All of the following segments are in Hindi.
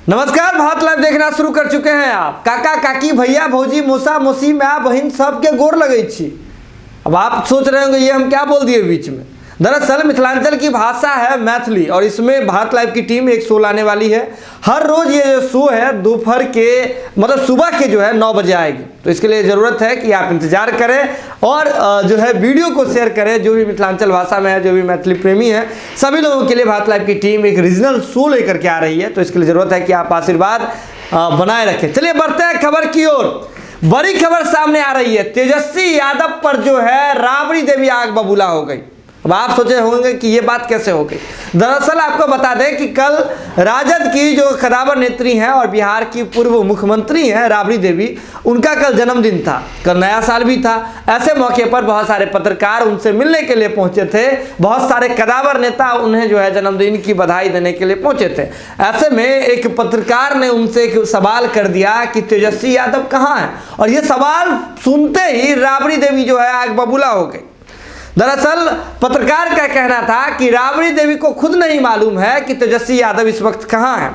नमस्कार, भारत लाइव देखना शुरू कर चुके हैं आप। काका काकी भैया भौजी मौसा मौसी माँ बहन सबके गोर लगै छी। अब आप सोच रहे होंगे ये हम क्या बोल दिए बीच में। दरअसल मिथिलांचल की भाषा है मैथिली और इसमें भारत लाइव की टीम एक शो लाने वाली है। हर रोज ये जो शो है दोपहर के मतलब सुबह के जो है 9 बजे आएगी। तो इसके लिए ज़रूरत है कि आप इंतजार करें और जो है वीडियो को शेयर करें। जो भी मिथिलांचल भाषा में है, जो भी मैथिली प्रेमी है, सभी लोगों के लिए भारत लाइव की टीम एक रीजनल शो लेकर के आ रही है। तो इसके लिए ज़रूरत है कि आप आशीर्वाद बनाए रखें। चलिए बढ़ते हैं खबर की ओर। बड़ी खबर सामने आ रही है। तेजस्वी यादव पर जो है राबड़ी देवी आग बबूला हो गई। अब आप सोचे होंगे कि ये बात कैसे हो गई। दरअसल आपको बता दें कि कल राजद की जो कदावर नेत्री हैं और बिहार की पूर्व मुख्यमंत्री हैं राबड़ी देवी, उनका कल जन्मदिन था, कल नया साल भी था। ऐसे मौके पर बहुत सारे पत्रकार उनसे मिलने के लिए पहुंचे थे। बहुत सारे कदावर नेता उन्हें जो है जन्मदिन की बधाई देने के लिए पहुंचे थे। ऐसे में एक पत्रकार ने उनसे एक सवाल कर दिया कि तेजस्वी यादव कहाँ हैं, और ये सवाल सुनते ही राबड़ी देवी जो है आग बबूला हो गई। दरअसल पत्रकार का कहना था कि राबड़ी देवी को खुद नहीं मालूम है कि तेजस्वी यादव इस वक्त कहाँ है।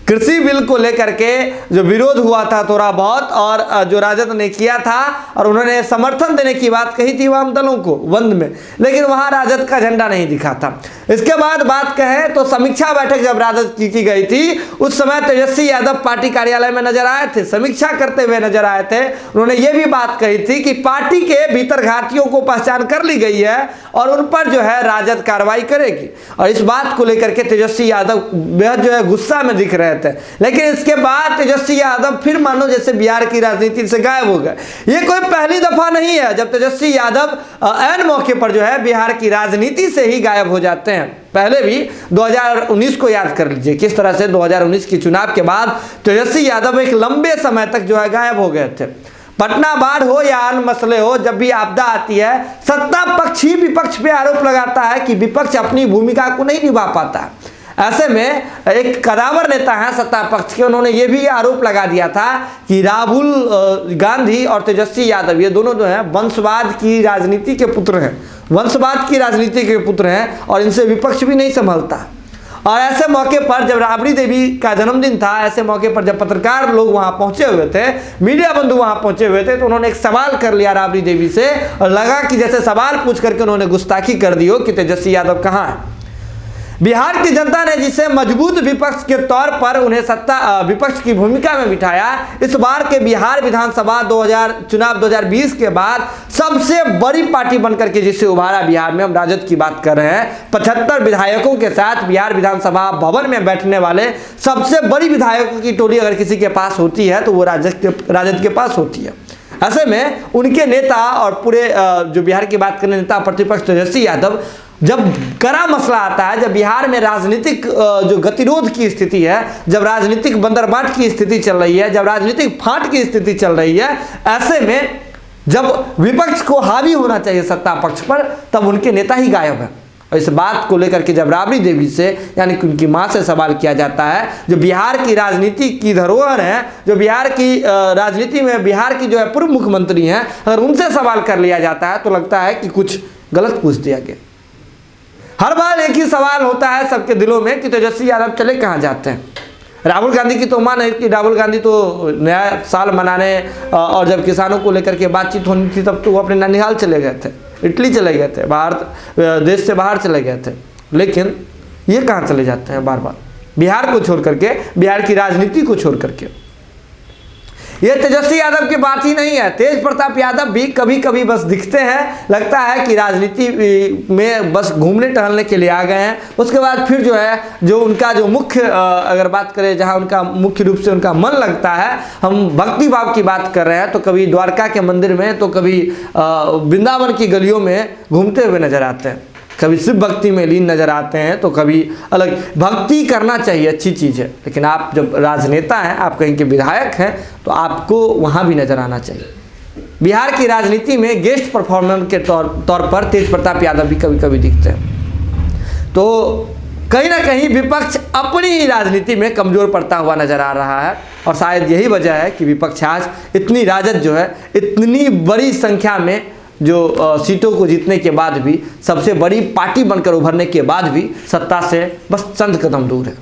कृषि बिल को लेकर के जो विरोध हुआ था थोड़ा बहुत, और जो राजद ने किया था, और उन्होंने समर्थन देने की बात कही थी वाम दलों को बंद में, लेकिन वहां राजद का झंडा नहीं दिखा था। इसके बाद बात कहें तो समीक्षा बैठक जब राजद की गई थी, उस समय तेजस्वी यादव पार्टी कार्यालय में नजर आए थे, समीक्षा करते हुए नजर आए थे। उन्होंने ये भी बात कही थी कि पार्टी के भीतर घाटियों को पहचान कर ली गई है और उन पर जो है राजद कार्रवाई करेगी। और इस बात को लेकर के तेजस्वी यादव बेहद जो है गुस्सा में दिख रहे थे। लेकिन इसके बाद तेजस्वी यादव फिर मानो जैसे बिहार की राजनीति से गायब हो गए। ये कोई पहली दफा नहीं है जब तेजस्वी यादव ऐन मौके पर जो है बिहार की राजनीति से ही गायब हो जाते हैं। पहले भी 2019 को याद कर लीजिए किस तरह से 2019 की चुनाव के बाद तेजस्वी यादव एक लंबे समय तक जो है गायब हो गए थे। पटना बाढ़ हो या अन्य मसले हो, जब भी आपदा आती है सत्ता पक्ष ही विपक्ष पे आरोप लगाता है कि विपक्ष अपनी भूमिका को नहीं निभा पाता। ऐसे में एक कदावर नेता है सत्ता पक्ष के, उन्होंने ये भी आरोप लगा दिया था कि राहुल गांधी और तेजस्वी यादव ये दोनों जो हैं वंशवाद की राजनीति के पुत्र हैं, वंशवाद की राजनीति के पुत्र हैं, और इनसे विपक्ष भी नहीं संभलता। और ऐसे मौके पर जब राबड़ी देवी का जन्मदिन था, ऐसे मौके पर जब पत्रकार लोग वहां पहुंचे हुए थे, मीडिया बंधु वहां पहुंचे हुए थे, तो उन्होंने एक सवाल कर लिया राबड़ी देवी से, और लगा कि जैसे सवाल पूछ करके उन्होंने गुस्ताखी कर दी हो कि तेजस्वी यादव कहाँ है। बिहार की जनता ने जिसे मजबूत विपक्ष के तौर पर उन्हें सत्ता विपक्ष की भूमिका में बिठाया, इस बार के बिहार विधानसभा चुनाव 2020 के बाद सबसे बड़ी पार्टी बनकर के जिसे उभारा बिहार में, हम राजद की बात कर रहे हैं। 75 विधायकों के साथ बिहार विधानसभा भवन में बैठने वाले सबसे बड़ी विधायकों की टोली अगर किसी के पास होती है तो वो राजद के पास होती है। ऐसे में उनके नेता और पूरे जो बिहार की बात करें नेता प्रतिपक्ष तेजस्वी यादव, जब कड़ा मसला आता है, जब बिहार में राजनीतिक जो गतिरोध की स्थिति है, जब राजनीतिक बंदरबाट की स्थिति चल रही है, जब राजनीतिक फाट की स्थिति चल रही है, ऐसे में जब विपक्ष को हावी होना चाहिए सत्ता पक्ष पर, तब उनके नेता ही गायब है। और इस बात को लेकर के जब राबड़ी देवी से यानी कि उनकी मां से सवाल किया जाता है, जो बिहार की राजनीति की धरोहर है, जो बिहार की राजनीति में बिहार की जो है पूर्व मुख्यमंत्री हैं, अगर उनसे सवाल कर लिया जाता है तो लगता है कि कुछ गलत पूछ दिया गया। हर बार एक ही सवाल होता है सबके दिलों में कि तेजस्वी यादव चले कहाँ जाते हैं। राहुल गांधी की तो मान है कि राहुल गांधी तो नया साल मनाने और जब किसानों को लेकर के बातचीत होनी थी तब तो वो अपने ननिहाल चले गए थे, इटली चले गए थे, बाहर देश से बाहर चले गए थे। लेकिन ये कहाँ चले जाते हैं बार बार, बिहार को छोड़ करके, बिहार की राजनीति को छोड़ करके। ये तेजस्वी यादव की बात ही नहीं है, तेज प्रताप यादव भी कभी कभी बस दिखते हैं, लगता है कि राजनीति में बस घूमने टहलने के लिए आ गए हैं। उसके बाद फिर जो है जो उनका जो मुख्य अगर बात करें जहां उनका मुख्य रूप से उनका मन लगता है, हम भक्ति भाव की बात कर रहे हैं, तो कभी द्वारका के मंदिर में, तो कभी वृंदावन की गलियों में घूमते हुए नजर आते हैं, कभी शिव भक्ति में लीन नजर आते हैं, तो कभी अलग। भक्ति करना चाहिए, अच्छी चीज़ है, लेकिन आप जब राजनेता हैं, आप कहीं के विधायक हैं, तो आपको वहाँ भी नजर आना चाहिए। बिहार की राजनीति में गेस्ट परफॉर्मर के तौर पर तेज प्रताप यादव भी कभी कभी दिखते हैं। तो कहीं ना कहीं विपक्ष अपनी ही राजनीति में कमज़ोर पड़ता हुआ नजर आ रहा है, और शायद यही वजह है कि विपक्ष आज इतनी राजद जो है इतनी बड़ी संख्या में जो सीटों को जीतने के बाद भी, सबसे बड़ी पार्टी बनकर उभरने के बाद भी सत्ता से बस चंद कदम दूर है।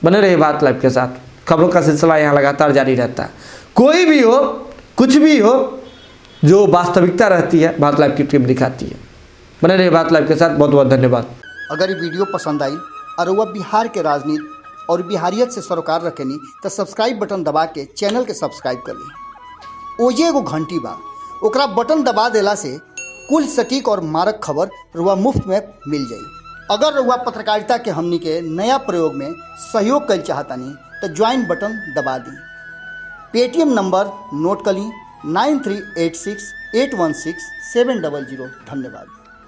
बने रहिए बात लाइव के साथ। खबरों का सिलसिला यहाँ लगातार जारी रहता है। कोई भी हो, कुछ भी हो, जो वास्तविकता रहती है बात लाइव की टीम दिखाती है। बने रहिए बात लाइव के साथ। बहुत बहुत धन्यवाद। अगर ये वीडियो पसंद आई और वह बिहार के राजनीति और बिहारियत से सरोकार रखेनी तो सब्सक्राइब बटन दबा के चैनल के सब्सक्राइब कर ली। ओजे एगो घंटी बा, ओकरा बटन दबा देला से कुल सटीक और मारक खबर रुआ मुफ्त में मिल जाई। अगर रुआ पत्रकारिता के हमनी के नया प्रयोग में सहयोग कर चाहतानी तो ज्वाइन बटन दबा दी। पेटीएम नंबर नोट कर ली 9386816700। धन्यवाद।